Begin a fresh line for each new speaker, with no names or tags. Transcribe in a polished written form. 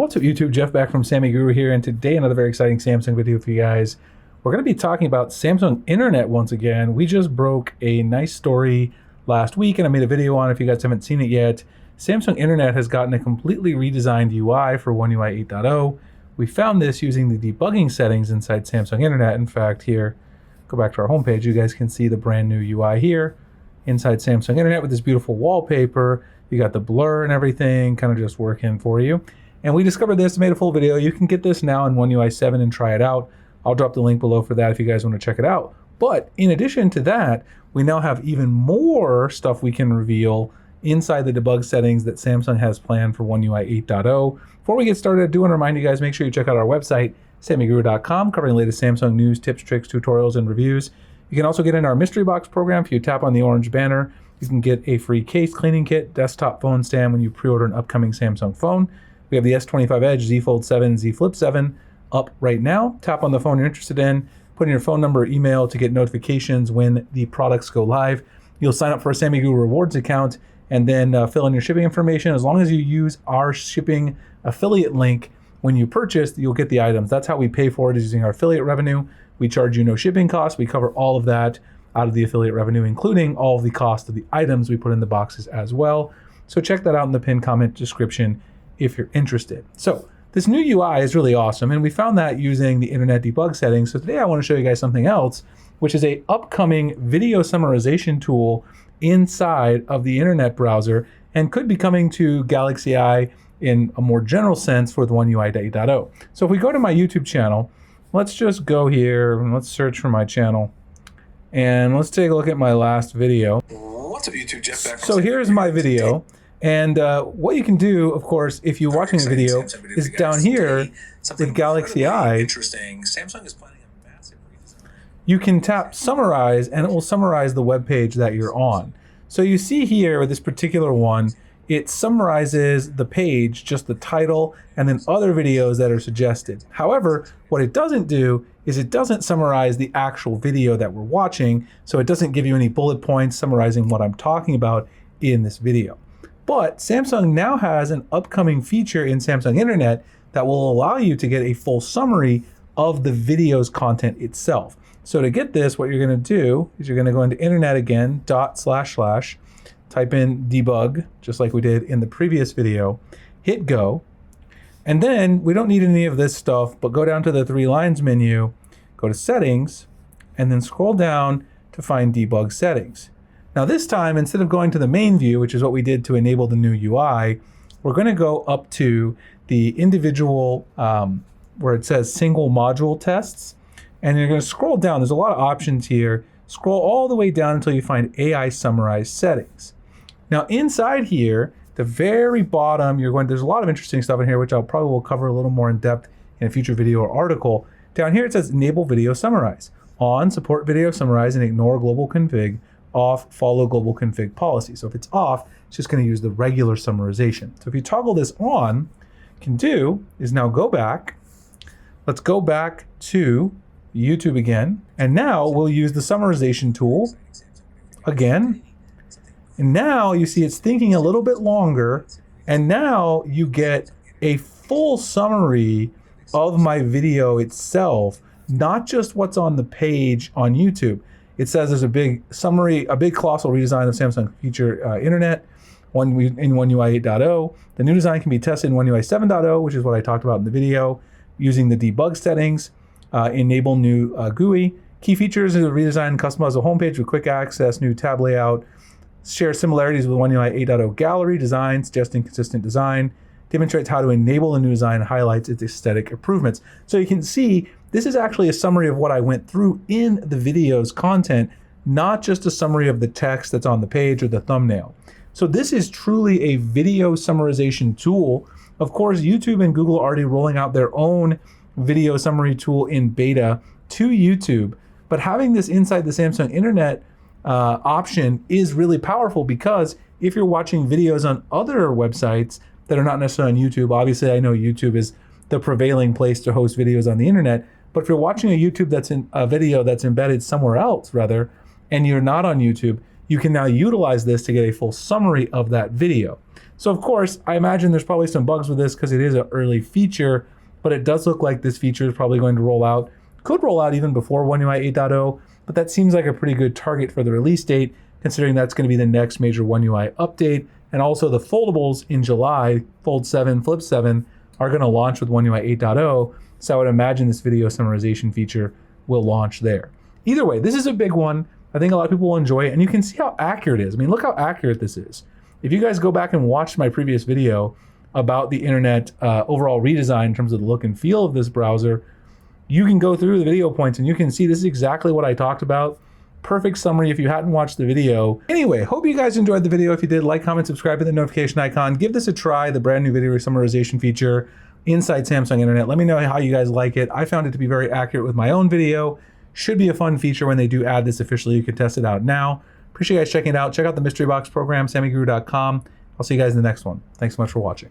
What's up YouTube, Jeff back from SammyGuru here, and today another very exciting Samsung video for you guys. We're going to be talking about Samsung Internet once again. We just broke a nice story last week and I made a video on it if you guys haven't seen it yet. Samsung Internet has gotten a completely redesigned UI for One UI 8.0. We found this using the debugging settings inside Samsung Internet. In fact, here, go back to our homepage, you guys can see the brand new UI here inside Samsung Internet with this beautiful wallpaper. You got the blur and everything kind of just working for you. And we discovered this, made a full video. You can get this now in One UI 7 and try it out. I'll drop the link below for that if you guys want to check it out. But in addition to that, we now have even more stuff we can reveal inside the debug settings that Samsung has planned for One UI 8.0. Before we get started, I do want to remind you guys, make sure you check out our website, SammyGuru.com, covering the latest Samsung news, tips, tricks, tutorials, and reviews. You can also get in our mystery box program. If you tap on the orange banner, you can get a free case cleaning kit, desktop phone stand when you pre-order an upcoming Samsung phone. We have the S25 Edge, Z Fold 7, Z Flip 7 up right now. Tap on the phone you're interested in, put in your phone number or email to get notifications when the products go live. You'll sign up for a SammyGuru rewards account and then fill in your shipping information. As long as you use our shipping affiliate link when you purchase, you'll get the items. That's how we pay for it, is using our affiliate revenue. We charge you no shipping costs. We cover all of that out of the affiliate revenue, including all of the cost of the items we put in the boxes as well. So check that out in the pinned comment description if you're interested. So this new UI is really awesome, and we found that using the internet debug settings. So today I want to show you guys something else, which is a upcoming video summarization tool inside of the internet browser and could be coming to Galaxy Eye in a more general sense for the One UI 8.0. So if we go to my YouTube channel, let's just go here and let's search for my channel and let's take a look at my last video.
What's up YouTube, Jeff back.
So here's my video. And what you can do, of course, if you're watching the video, is down here with Galaxy Eye,
Samsung is planning a massive redesign.
You can tap summarize and it will summarize the web page that you're on. So you see here with this particular one, it summarizes the page, just the title, and then other videos that are suggested. However, what it doesn't do is it doesn't summarize the actual video that we're watching, so it doesn't give you any bullet points summarizing what I'm talking about in this video. But Samsung now has an upcoming feature in Samsung Internet that will allow you to get a full summary of the video's content itself. So to get this, what you're going to do is you're going to go into Internet again, / type in debug, just like we did in the previous video, hit go, and then we don't need any of this stuff, but go down to the 3 lines menu, go to settings, and then scroll down to find debug settings. Now this time, instead of going to the main view, which is what we did to enable the new UI, we're going to go up to the individual, where it says single module tests, and you're going to scroll down. There's a lot of options here. Scroll all the way down until you find AI summarize settings. Now inside here, the very bottom, there's a lot of interesting stuff in here, which I'll probably will cover a little more in depth in a future video or article. Down here it says enable video summarize. On, support video summarize and ignore global config. Off, follow global config policy. So if it's off, it's just going to use the regular summarization. So if you toggle this on, can do is now go back. Let's go back to YouTube again. And now we'll use the summarization tool again. And now you see it's thinking a little bit longer. And now you get a full summary of my video itself, not just what's on the page on YouTube. It says there's a big summary, a big colossal redesign of Samsung feature Internet in One UI 8.0. The new design can be tested in One UI 7.0, which is what I talked about in the video, using the debug settings, enable new GUI. Key features is a redesign, customize a homepage with quick access, new tab layout, share similarities with One UI 8.0 gallery design, suggesting consistent design, demonstrates how to enable the new design, highlights its aesthetic improvements. So you can see this is actually a summary of what I went through in the video's content, not just a summary of the text that's on the page or the thumbnail. So this is truly a video summarization tool. Of course, YouTube and Google are already rolling out their own video summary tool in beta to YouTube, but having this inside the Samsung Internet option is really powerful, because if you're watching videos on other websites that are not necessarily on YouTube, obviously I know YouTube is the prevailing place to host videos on the internet, but if you're watching a YouTube that's in a video that's embedded somewhere else rather, and you're not on YouTube, you can now utilize this to get a full summary of that video. So of course, I imagine there's probably some bugs with this because it is an early feature, but it does look like this feature is probably going to roll out, could roll out even before One UI 8.0, but that seems like a pretty good target for the release date, considering that's going to be the next major One UI update. And also the foldables in July, Fold 7, Flip 7, are going to launch with One UI 8.0. So I would imagine this video summarization feature will launch there. Either way, this is a big one. I think a lot of people will enjoy it, and you can see how accurate it is. I mean, look how accurate this is. If you guys go back and watch my previous video about the internet overall redesign in terms of the look and feel of this browser, you can go through the video points and you can see this is exactly what I talked about. Perfect summary if you hadn't watched the video. Anyway, hope you guys enjoyed the video. If you did, like, comment, subscribe, hit the notification icon. Give this a try, the brand new video summarization feature inside Samsung Internet. Let me know how you guys like it. I found it to be very accurate with my own video. Should be a fun feature when they do add this officially. You can test it out now. Appreciate you guys checking it out. Check out the mystery box program, SammyGuru.com. I'll see you guys in the next one. Thanks so much for watching.